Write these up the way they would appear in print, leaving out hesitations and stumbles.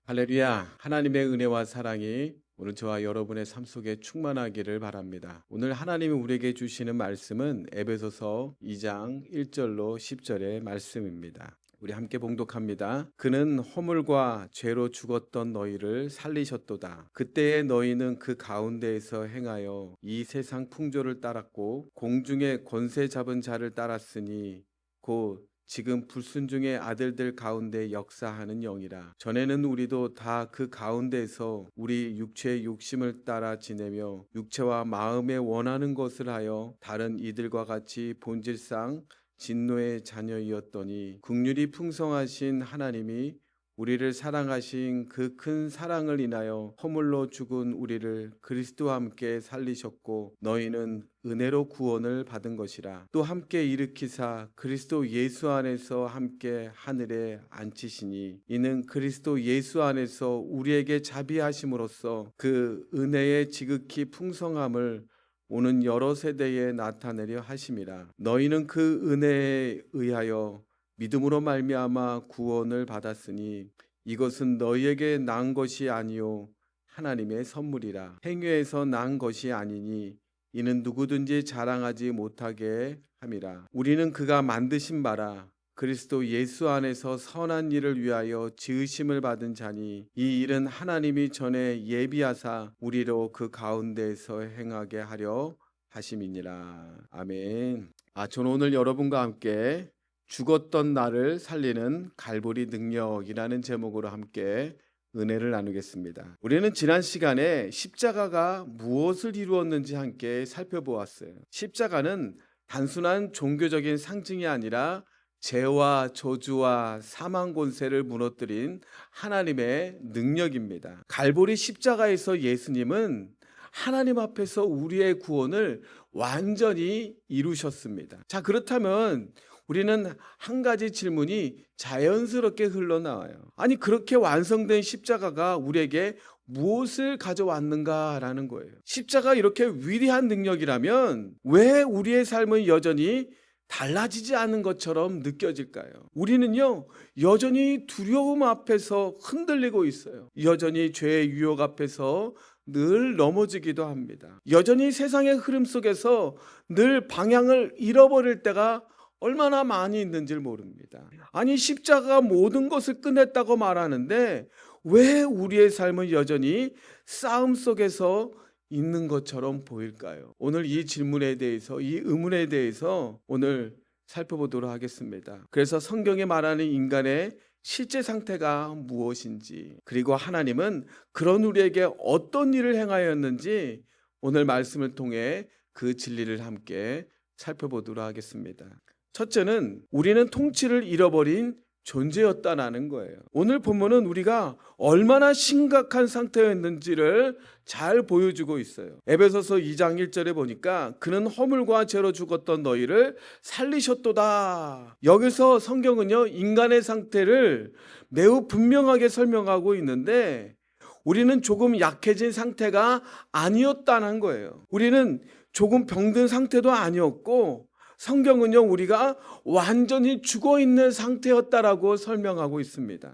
할렐루야. 하나님의 은혜와 사랑이 오늘 저와 여러분의 삶 속에 충만하기를 바랍니다. 오늘 하나님이 우리에게 주시는 말씀은 에베소서 2장 1절로 10절의 말씀입니다. 우리 함께 봉독합니다. 그는 허물과 죄로 죽었던 너희를 살리셨도다. 그때의 너희는 그 가운데에서 행하여 이 세상 풍조를 따랐고 공중의 권세 잡은 자를 따랐으니 곧 지금 불순종의 아들들 가운데 역사하는 영이라. 전에는 우리도 다 그 가운데서 우리 육체의 욕심을 따라 지내며 육체와 마음에 원하는 것을 하여 다른 이들과 같이 본질상 진노의 자녀이었더니 긍휼이 풍성하신 하나님이 우리를 사랑하신 그 큰 사랑을 인하여 허물로 죽은 우리를 그리스도와 함께 살리셨고 너희는 은혜로 구원을 받은 것이라. 또 함께 일으키사 그리스도 예수 안에서 함께 하늘에 앉히시니 이는 그리스도 예수 안에서 우리에게 자비하심으로써 그 은혜의 지극히 풍성함을 오는 여러 세대에 나타내려 하심이라. 너희는 그 은혜에 의하여 믿음으로 말미암아 구원을 받았으니 이것은 너희에게 난 것이 아니요 하나님의 선물이라. 행위에서 난 것이 아니니 이는 누구든지 자랑하지 못하게 함이라. 우리는 그가 만드신 바라 그리스도 예수 안에서 선한 일을 위하여 지으심을 받은 자니 이 일은 하나님이 전에 예비하사 우리로 그 가운데에서 행하게 하려 하심이니라. 아멘. 저는 오늘 여러분과 함께 죽었던 나를 살리는 갈보리 능력이라는 제목으로 함께 은혜를 나누겠습니다. 우리는 지난 시간에 십자가가 무엇을 이루었는지 함께 살펴보았어요. 십자가는 단순한 종교적인 상징이 아니라 죄와 저주와 사망 권세를 무너뜨린 하나님의 능력입니다. 갈보리 십자가에서 예수님은 하나님 앞에서 우리의 구원을 완전히 이루셨습니다. 자, 그렇다면 우리는 한 가지 질문이 자연스럽게 흘러나와요. 아니, 그렇게 완성된 십자가가 우리에게 무엇을 가져왔는가라는 거예요. 십자가 이렇게 위대한 능력이라면 왜 우리의 삶은 여전히 달라지지 않은 것처럼 느껴질까요? 우리는요, 여전히 두려움 앞에서 흔들리고 있어요. 여전히 죄의 유혹 앞에서 늘 넘어지기도 합니다. 여전히 세상의 흐름 속에서 늘 방향을 잃어버릴 때가 얼마나 많이 있는지 모릅니다. 아니, 십자가가 모든 것을 끝냈다고 말하는데 왜 우리의 삶은 여전히 싸움 속에서 있는 것처럼 보일까요? 오늘 이 질문에 대해서, 이 의문에 대해서 오늘 살펴보도록 하겠습니다. 그래서 성경에 말하는 인간의 실제 상태가 무엇인지, 그리고 하나님은 그런 우리에게 어떤 일을 행하였는지 오늘 말씀을 통해 그 진리를 함께 살펴보도록 하겠습니다. 첫째는 우리는 통치를 잃어버린 존재였다라는 거예요. 오늘 본문은 우리가 얼마나 심각한 상태였는지를 잘 보여주고 있어요. 에베소서 2장 1절에 보니까 그는 허물과 죄로 죽었던 너희를 살리셨도다. 여기서 성경은요, 인간의 상태를 매우 분명하게 설명하고 있는데 우리는 조금 약해진 상태가 아니었다는 거예요. 우리는 조금 병든 상태도 아니었고 성경은요, 우리가 완전히 죽어있는 상태였다라고 설명하고 있습니다.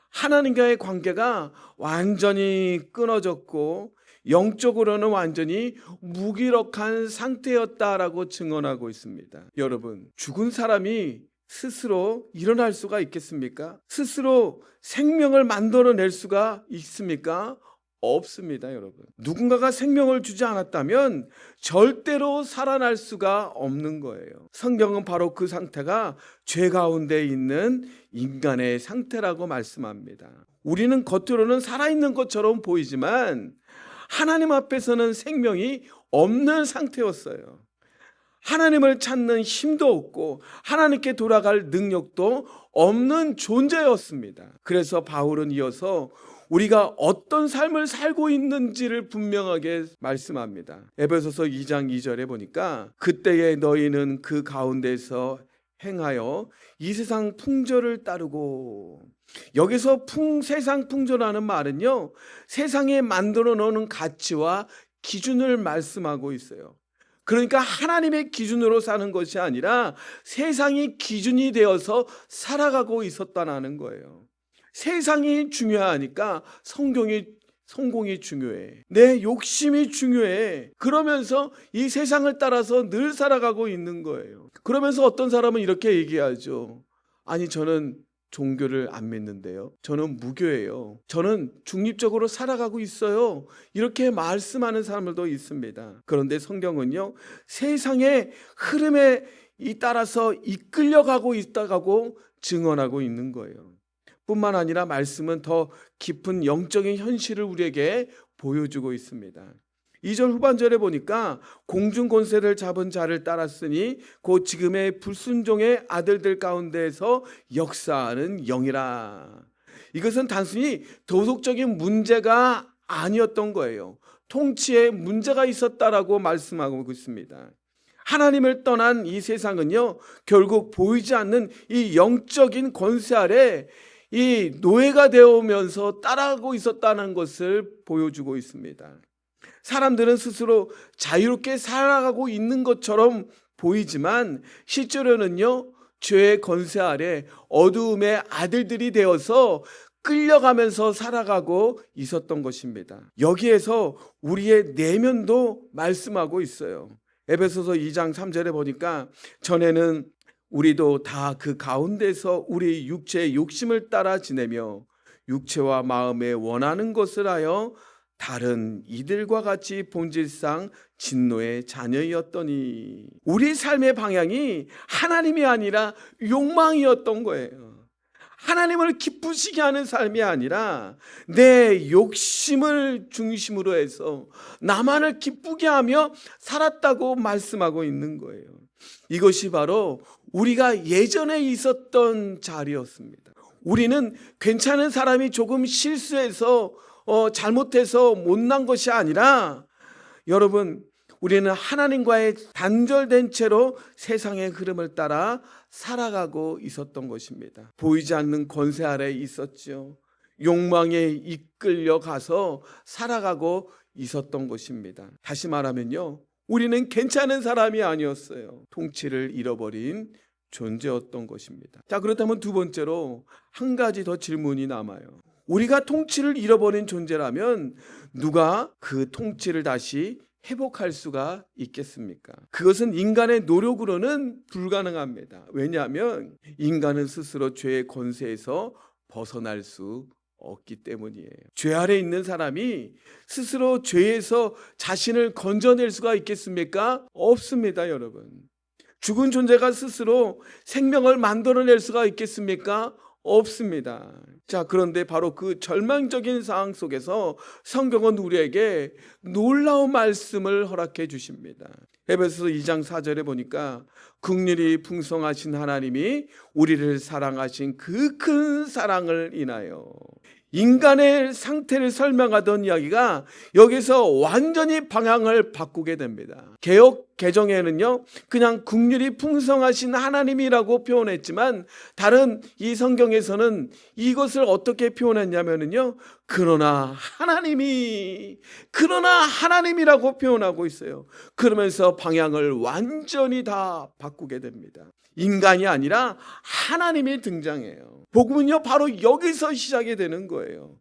하나님과의 관계가 완전히 끊어졌고 영적으로는 완전히 무기력한 상태였다라고 증언하고 있습니다. 여러분, 죽은 사람이 스스로 일어날 수가 있겠습니까? 스스로 생명을 만들어낼 수가 있습니까? 없습니다, 여러분. 누군가가 생명을 주지 않았다면 절대로 살아날 수가 없는 거예요. 성경은 바로 그 상태가 죄 가운데 있는 인간의 상태라고 말씀합니다. 우리는 겉으로는 살아있는 것처럼 보이지만 하나님 앞에서는 생명이 없는 상태였어요. 하나님을 찾는 힘도 없고 하나님께 돌아갈 능력도 없는 존재였습니다. 그래서 바울은 이어서 우리가 어떤 삶을 살고 있는지를 분명하게 말씀합니다. 에베소서 2장 2절에 보니까 그때에 너희는 그 가운데서 행하여 이 세상 풍조를 따르고, 여기서 세상 풍조라는 말은요, 세상에 만들어 놓은 가치와 기준을 말씀하고 있어요. 그러니까 하나님의 기준으로 사는 것이 아니라 세상이 기준이 되어서 살아가고 있었다는 거예요. 세상이 중요하니까 성공이 중요해. 내 욕심이 중요해. 그러면서 이 세상을 따라서 늘 살아가고 있는 거예요. 그러면서 어떤 사람은 이렇게 얘기하죠. 아니, 저는 종교를 안 믿는데요. 저는 무교예요. 저는 중립적으로 살아가고 있어요. 이렇게 말씀하는 사람들도 있습니다. 그런데 성경은요, 세상의 흐름에 따라서 이끌려가고 있다고 증언하고 있는 거예요. 뿐만 아니라 말씀은 더 깊은 영적인 현실을 우리에게 보여주고 있습니다. 2절 후반절에 보니까 공중 권세를 잡은 자를 따랐으니 곧 지금의 불순종의 아들들 가운데에서 역사하는 영이라. 이것은 단순히 도덕적인 문제가 아니었던 거예요. 통치에 문제가 있었다라고 말씀하고 있습니다. 하나님을 떠난 이 세상은요, 결국 보이지 않는 이 영적인 권세 아래 이 노예가 되어오면서 따라가고 있었다는 것을 보여주고 있습니다. 사람들은 스스로 자유롭게 살아가고 있는 것처럼 보이지만 실제로는요, 죄의 권세 아래 어두움의 아들들이 되어서 끌려가면서 살아가고 있었던 것입니다. 여기에서 우리의 내면도 말씀하고 있어요. 에베소서 2장 3절에 보니까 전에는 우리도 다 그 가운데서 우리 육체의 욕심을 따라 지내며 육체와 마음에 원하는 것을 하여 다른 이들과 같이 본질상 진노의 자녀였더니, 우리 삶의 방향이 하나님이 아니라 욕망이었던 거예요. 하나님을 기쁘시게 하는 삶이 아니라 내 욕심을 중심으로 해서 나만을 기쁘게 하며 살았다고 말씀하고 있는 거예요. 이것이 바로 우리가 예전에 있었던 자리였습니다. 우리는 괜찮은 사람이 조금 실수해서 잘못해서 못난 것이 아니라, 여러분, 우리는 하나님과의 단절된 채로 세상의 흐름을 따라 살아가고 있었던 것입니다. 보이지 않는 권세 아래에 있었죠. 욕망에 이끌려 가서 살아가고 있었던 것입니다. 다시 말하면요, 우리는 괜찮은 사람이 아니었어요. 통치를 잃어버린 존재였던 것입니다. 자, 그렇다면 두 번째로 한 가지 더 질문이 남아요. 우리가 통치를 잃어버린 존재라면 누가 그 통치를 다시 회복할 수가 있겠습니까? 그것은 인간의 노력으로는 불가능합니다. 왜냐하면 인간은 스스로 죄의 권세에서 벗어날 수 없기 때문이에요. 죄 아래 있는 사람이 스스로 죄에서 자신을 건져낼 수가 있겠습니까? 없습니다, 여러분. 죽은 존재가 스스로 생명을 만들어낼 수가 있겠습니까? 없습니다. 자, 그런데 바로 그 절망적인 상황 속에서 성경은 우리에게 놀라운 말씀을 허락해 주십니다. 에베소서 2장 4절에 보니까 긍휼이 풍성하신 하나님이 우리를 사랑하신 그 큰 사랑을 인하여, 인간의 상태를 설명하던 이야기가 여기서 완전히 방향을 바꾸게 됩니다. 개역 개정에는요, 그냥 긍휼이 풍성하신 하나님이라고 표현했지만 다른 이 성경에서는 이것을 어떻게 표현했냐면요, 그러나 하나님이라고 표현하고 있어요. 그러면서 방향을 완전히 다 바꾸게 됩니다. 인간이 아니라 하나님이 등장해요. 복음은요, 바로 여기서 시작이 되는 거예요.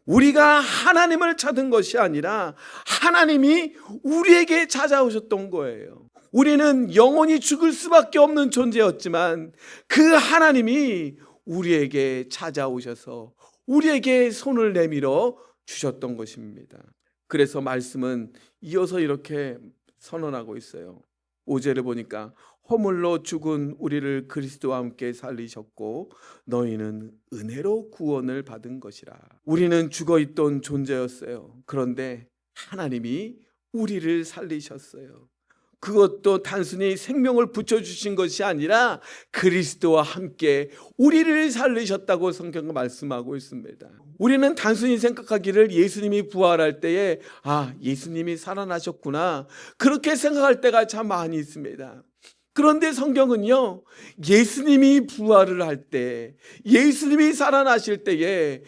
우리가 하나님을 찾은 것이 아니라 하나님이 우리에게 찾아오셨던 거예요. 우리는 영원히 죽을 수밖에 없는 존재였지만 그 하나님이 우리에게 찾아오셔서 우리에게 손을 내밀어 주셨던 것입니다. 그래서 말씀은 이어서 이렇게 선언하고 있어요. 5절에 보니까 허물로 죽은 우리를 그리스도와 함께 살리셨고 너희는 은혜로 구원을 받은 것이라. 우리는 죽어있던 존재였어요. 그런데 하나님이 우리를 살리셨어요. 그것도 단순히 생명을 붙여주신 것이 아니라 그리스도와 함께 우리를 살리셨다고 성경은 말씀하고 있습니다. 우리는 단순히 생각하기를 예수님이 부활할 때에 예수님이 살아나셨구나, 그렇게 생각할 때가 참 많이 있습니다. 그런데 성경은요, 예수님이 부활을 할 때, 예수님이 살아나실 때에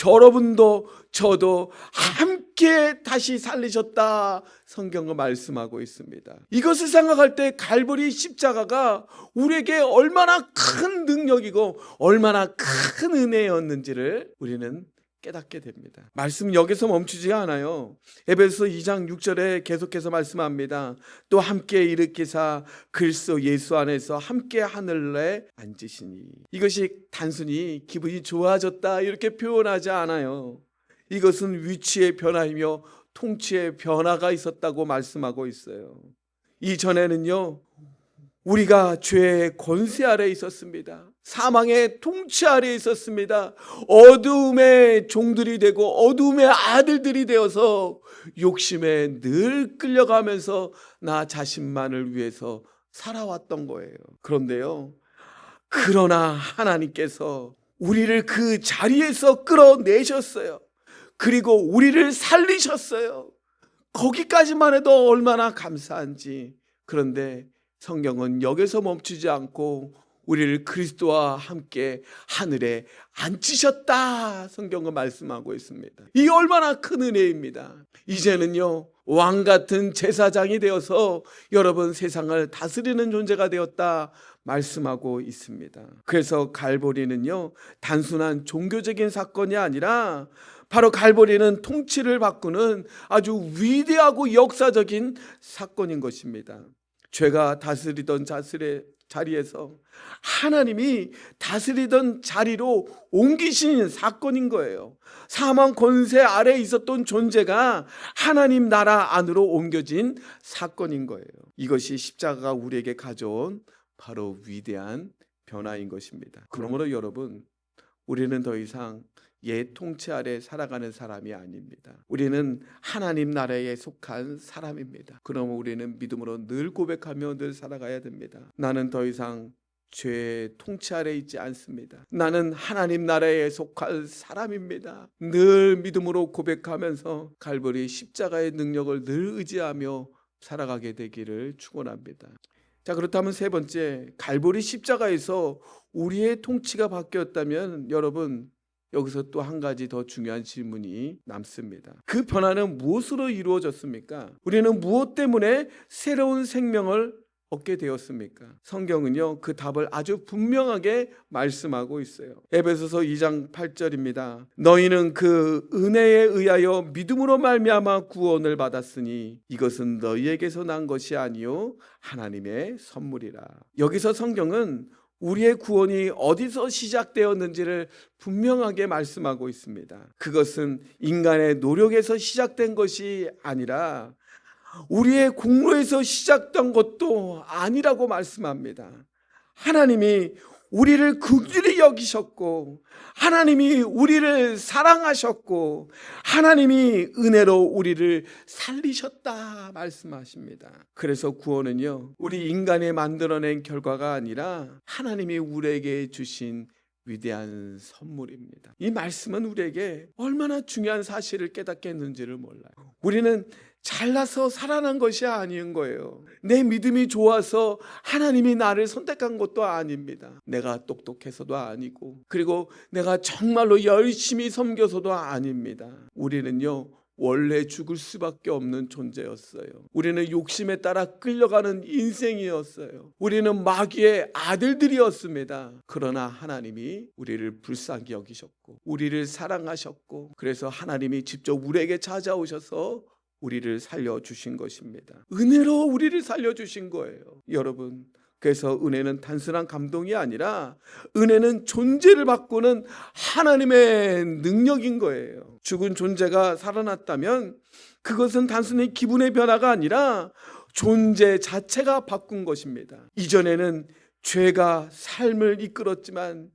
여러분도 저도 함께 다시 살리셨다, 성경은 말씀하고 있습니다. 이것을 생각할 때 갈보리 십자가가 우리에게 얼마나 큰 능력이고 얼마나 큰 은혜였는지를 우리는 깨닫게 됩니다. 말씀 여기서 멈추지 않아요. 에베소서 2장 6절에 계속해서 말씀합니다. 또 함께 일으키사 그리스도 예수 안에서 함께 하늘에 앉으시니. 이것이 단순히 기분이 좋아졌다 이렇게 표현하지 않아요. 이것은 위치의 변화이며 통치의 변화가 있었다고 말씀하고 있어요. 이전에는요, 우리가 죄의 권세 아래 있었습니다. 사망의 통치 아래 있었습니다. 어두움의 종들이 되고 어두움의 아들들이 되어서 욕심에 늘 끌려가면서 나 자신만을 위해서 살아왔던 거예요. 그런데요, 그러나 하나님께서 우리를 그 자리에서 끌어내셨어요. 그리고 우리를 살리셨어요. 거기까지만 해도 얼마나 감사한지. 그런데 성경은 여기서 멈추지 않고 우리를 그리스도와 함께 하늘에 앉히셨다, 성경은 말씀하고 있습니다. 이 얼마나 큰 은혜입니다. 이제는요, 왕 같은 제사장이 되어서 여러분 세상을 다스리는 존재가 되었다 말씀하고 있습니다. 그래서 갈보리는요, 단순한 종교적인 사건이 아니라 바로 갈보리는 통치를 바꾸는 아주 위대하고 역사적인 사건인 것입니다. 죄가 다스리던 자리에서 하나님이 다스리던 자리로 옮기신 사건인 거예요. 사망 권세 아래 있었던 존재가 하나님 나라 안으로 옮겨진 사건인 거예요. 이것이 십자가가 우리에게 가져온 바로 위대한 변화인 것입니다. 그러므로 여러분, 우리는 더 이상 옛 통치 아래 살아가는 사람이 아닙니다. 우리는 하나님 나라에 속한 사람입니다. 그러면 우리는 믿음으로 늘 고백하며 늘 살아가야 됩니다. 나는 더 이상 죄의 통치 아래 있지 않습니다. 나는 하나님 나라에 속한 사람입니다. 늘 믿음으로 고백하면서 갈보리 십자가의 능력을 늘 의지하며 살아가게 되기를 축원합니다. 자, 그렇다면 세 번째, 갈보리 십자가에서 우리의 통치가 바뀌었다면 여러분, 여기서 또 한 가지 더 중요한 질문이 남습니다. 그 변화는 무엇으로 이루어졌습니까? 우리는 무엇 때문에 새로운 생명을 얻게 되었습니까? 성경은요, 그 답을 아주 분명하게 말씀하고 있어요. 에베소서 2장 8절입니다. 너희는 그 은혜에 의하여 믿음으로 말미암아 구원을 받았으니 이것은 너희에게서 난 것이 아니요 하나님의 선물이라. 여기서 성경은 우리의 구원이 어디서 시작되었는지를 분명하게 말씀하고 있습니다. 그것은 인간의 노력에서 시작된 것이 아니라 우리의 공로에서 시작된 것도 아니라고 말씀합니다. 하나님이 우리를 긍휼히 여기셨고 하나님이 우리를 사랑하셨고 하나님이 은혜로 우리를 살리셨다 말씀하십니다. 그래서 구원은요, 우리 인간이 만들어낸 결과가 아니라 하나님이 우리에게 주신 위대한 선물입니다. 이 말씀은 우리에게 얼마나 중요한 사실을 깨닫게 했는지를 몰라요. 우리는 잘나서 살아난 것이 아닌 거예요. 내 믿음이 좋아서 하나님이 나를 선택한 것도 아닙니다. 내가 똑똑해서도 아니고, 그리고 내가 정말로 열심히 섬겨서도 아닙니다. 우리는요, 원래 죽을 수밖에 없는 존재였어요. 우리는 욕심에 따라 끌려가는 인생이었어요. 우리는 마귀의 아들들이었습니다. 그러나 하나님이 우리를 불쌍히 여기셨고 우리를 사랑하셨고, 그래서 하나님이 직접 우리에게 찾아오셔서 우리를 살려주신 것입니다. 은혜로 우리를 살려주신 거예요. 여러분, 그래서 은혜는 단순한 감동이 아니라 은혜는 존재를 바꾸는 하나님의 능력인 거예요. 죽은 존재가 살아났다면 그것은 단순히 기분의 변화가 아니라 존재 자체가 바꾼 것입니다. 이전에는 죄가 삶을 이끌었지만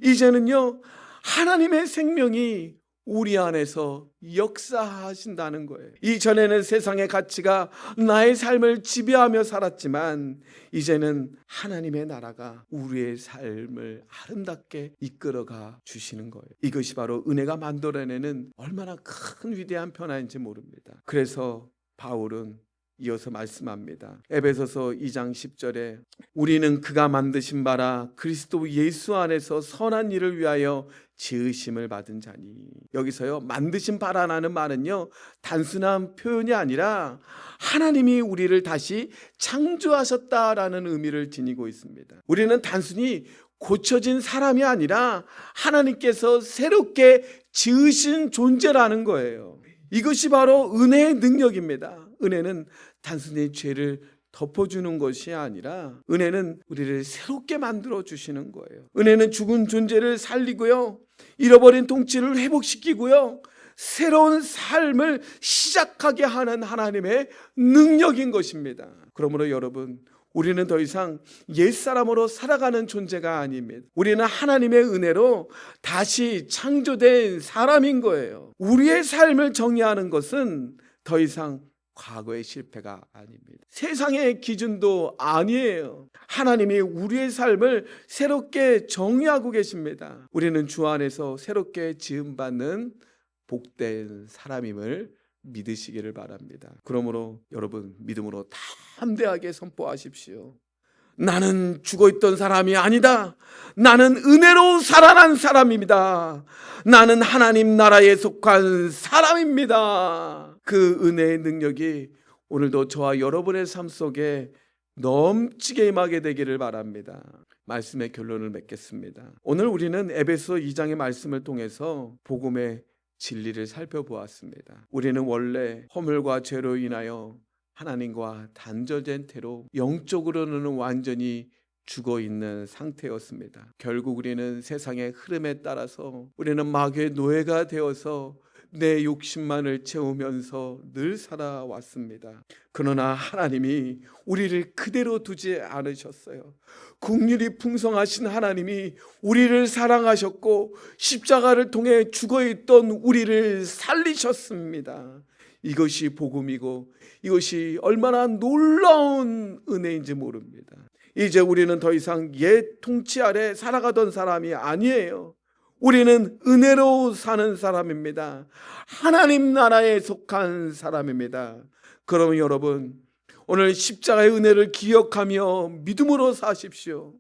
이제는요, 하나님의 생명이 우리 안에서 역사하신다는 거예요. 이전에는 세상의 가치가 나의 삶을 지배하며 살았지만 이제는 하나님의 나라가 우리의 삶을 아름답게 이끌어가 주시는 거예요. 이것이 바로 은혜가 만들어내는 얼마나 큰 위대한 변화인지 모릅니다. 그래서 바울은 이어서 말씀합니다. 에베소서 2장 10절에 우리는 그가 만드신 바라 그리스도 예수 안에서 선한 일을 위하여 지으심을 받은 자니. 여기서요, 만드신 바라라는 말은요, 단순한 표현이 아니라 하나님이 우리를 다시 창조하셨다라는 의미를 지니고 있습니다. 우리는 단순히 고쳐진 사람이 아니라 하나님께서 새롭게 지으신 존재라는 거예요. 이것이 바로 은혜의 능력입니다. 은혜는 단순히 죄를 덮어주는 것이 아니라 은혜는 우리를 새롭게 만들어 주시는 거예요. 은혜는 죽은 존재를 살리고요, 잃어버린 통치를 회복시키고요, 새로운 삶을 시작하게 하는 하나님의 능력인 것입니다. 그러므로 여러분, 우리는 더 이상 옛사람으로 살아가는 존재가 아닙니다. 우리는 하나님의 은혜로 다시 창조된 사람인 거예요. 우리의 삶을 정의하는 것은 더 이상 과거의 실패가 아닙니다. 세상의 기준도 아니에요. 하나님이 우리의 삶을 새롭게 정의하고 계십니다. 우리는 주 안에서 새롭게 지음받는 복된 사람임을 믿으시기를 바랍니다. 그러므로 여러분, 믿음으로 담대하게 선포하십시오. 나는 죽어있던 사람이 아니다. 나는 은혜로 살아난 사람입니다. 나는 하나님 나라에 속한 사람입니다. 그 은혜의 능력이 오늘도 저와 여러분의 삶 속에 넘치게 임하게 되기를 바랍니다. 말씀의 결론을 맺겠습니다. 오늘 우리는 에베소 2장의 말씀을 통해서 복음의 진리를 살펴보았습니다. 우리는 원래 허물과 죄로 인하여 하나님과 단절된 태로 영적으로는 완전히 죽어 있는 상태였습니다. 결국 우리는 세상의 흐름에 따라서 우리는 마귀의 노예가 되어서 내 욕심만을 채우면서 늘 살아왔습니다. 그러나 하나님이 우리를 그대로 두지 않으셨어요. 긍휼이 풍성하신 하나님이 우리를 사랑하셨고 십자가를 통해 죽어있던 우리를 살리셨습니다. 이것이 복음이고 이것이 얼마나 놀라운 은혜인지 모릅니다. 이제 우리는 더 이상 옛 통치 아래 살아가던 사람이 아니에요. 우리는 은혜로 사는 사람입니다. 하나님 나라에 속한 사람입니다. 그러면 여러분, 오늘 십자가의 은혜를 기억하며 믿음으로 사십시오.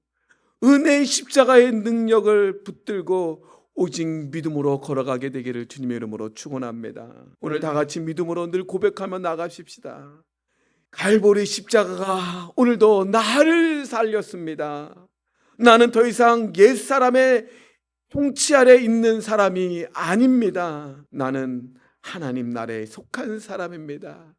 은혜의 십자가의 능력을 붙들고 오직 믿음으로 걸어가게 되기를 주님의 이름으로 축원합니다. 오늘 다 같이 믿음으로 늘 고백하며 나가십시다. 갈보리 십자가가 오늘도 나를 살렸습니다. 나는 더 이상 옛사람의 통치 아래 있는 사람이 아닙니다. 나는 하나님 나라에 속한 사람입니다.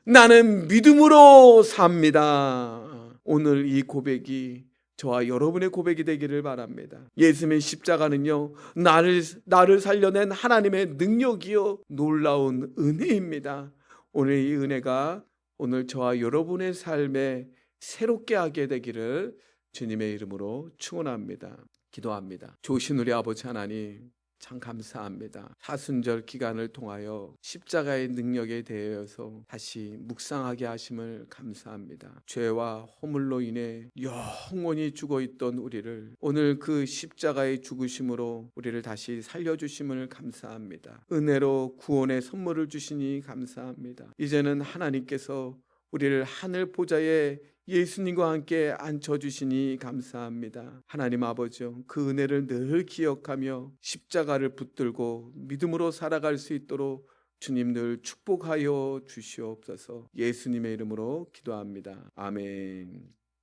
나는 믿음으로 삽니다. 오늘 이 고백이 저와 여러분의 고백이 되기를 바랍니다. 예수님의 십자가는요, 나를 살려낸 하나님의 능력이요 놀라운 은혜입니다. 오늘 이 은혜가 오늘 저와 여러분의 삶에 새롭게 하게 되기를 주님의 이름으로 축원합니다. 기도합니다. 좋으신 우리 아버지 하나님, 참 감사합니다. 사순절 기간을 통하여 십자가의 능력에 대해서 다시 묵상하게 하심을 감사합니다. 죄와 허물로 인해 영원히 죽어있던 우리를 오늘 그 십자가의 죽으심으로 우리를 다시 살려주심을 감사합니다. 은혜로 구원의 선물을 주시니 감사합니다. 이제는 하나님께서 우리를 하늘 보좌에 예수님과 함께 앉혀주시니 감사합니다. 하나님 아버지요, 그 은혜를 늘 기억하며 십자가를 붙들고 믿음으로 살아갈 수 있도록 주님 늘 축복하여 주시옵소서. 예수님의 이름으로 기도합니다. 아멘.